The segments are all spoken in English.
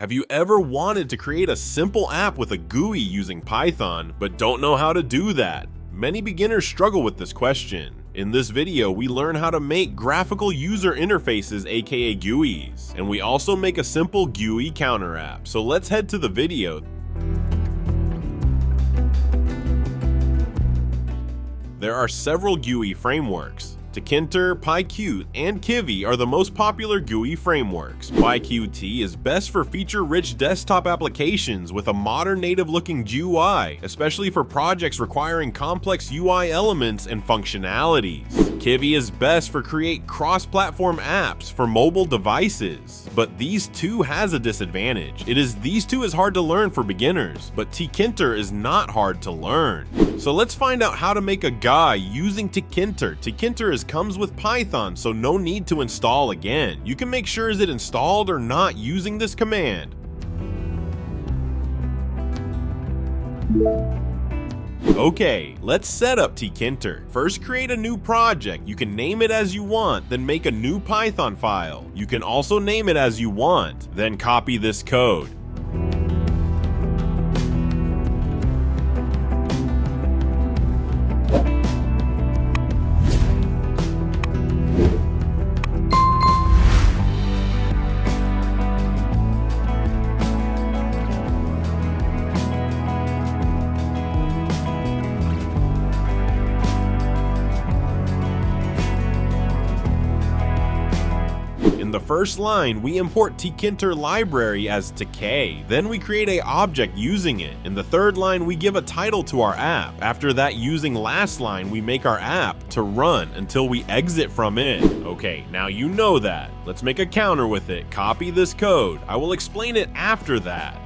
Have you ever wanted to create a simple app with a GUI using Python, but don't know how to do that? Many beginners struggle with this question. In this video, we learn how to make graphical user interfaces, aka GUIs, and we also make a simple GUI counter app. So let's head to the video. There are several GUI frameworks. Tkinter, PyQt, and Kiwi are the most popular GUI frameworks. PyQt is best for feature-rich desktop applications with a modern native-looking GUI, especially for projects requiring complex UI elements and functionalities. Kiwi is best for create cross-platform apps for mobile devices. But these two has a disadvantage. These two is hard to learn for beginners, but Tkinter is not hard to learn. So let's find out how to make a GUI using Tkinter. Tkinter comes with Python, so no need to install again. You can make sure is it installed or not using this command. Okay, let's set up Tkinter. First, create a new project. You can name it as you want, then make a new Python file. You can also name it as you want, then copy this code. In the first line, we import Tkinter library as Tk. Then we create an object using it. In the third line, we give a title to our app. After that, using last line, we make our app to run until we exit from it. Okay, now you know that. Let's make a counter with it. Copy this code. I will explain it after that.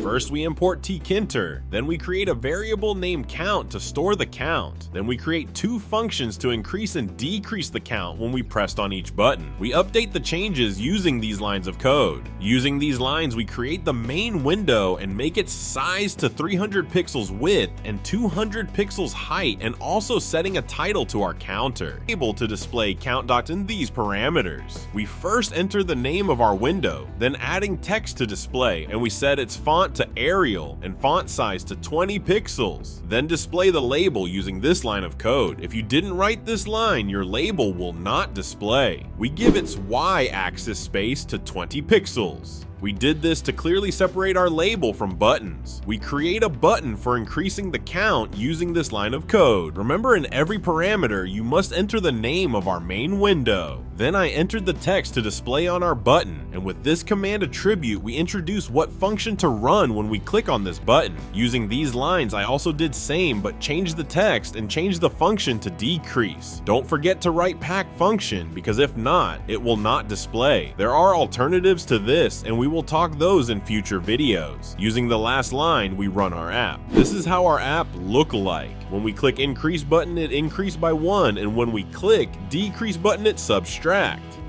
First, we import Tkinter. Then we create a variable named count to store the count. Then we create two functions to increase and decrease the count when we pressed on each button. We update the changes using these lines of code. Using these lines, we create the main window and make its size to 300 pixels width and 200 pixels height, and also setting a title to our counter. Able to display count in these parameters. We first enter the name of our window, then adding text to display, and we set its font to Arial and font size to 20 pixels. Then display the label using this line of code. If you didn't write this line, your label will not display. We give its y-axis space to 20 pixels. We did this to clearly separate our label from buttons. We create a button for increasing the count using this line of code. Remember, in every parameter, you must enter the name of our main window. Then I entered the text to display on our button, and with this command attribute, we introduce what function to run when we click on this button. Using these lines, I also did same, but changed the text and changed the function to decrease. Don't forget to write pack function, because if not, it will not display. There are alternatives to this, and we will talk those in future videos. Using the last line, we run our app. This is how our app look like. When we click increase button, it increased by 1, and when we click decrease button, it subtract.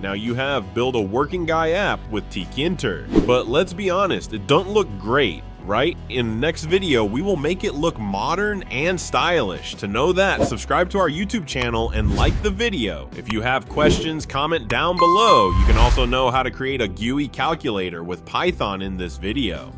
Now you have built a working GUI app with Tkinter. But let's be honest, it don't look great, right? In the next video, we will make it look modern and stylish. To know that, subscribe to our YouTube channel and like the video. If you have questions, comment down below. You can also know how to create a GUI calculator with Python in this video.